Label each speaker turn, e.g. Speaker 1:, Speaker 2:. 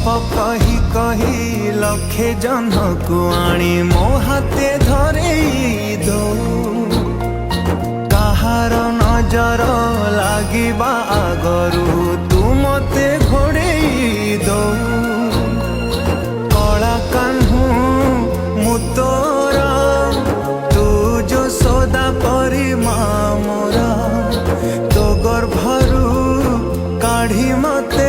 Speaker 1: कही कही लक्षे जन को आनी मो हाथे धरे दो कहार नजर लागिबा आगरू तू मते घोड़े दो कला कान्हू मु तोर तू जो सौदा परी मामोरा तो गर्भरू काढ़ी मते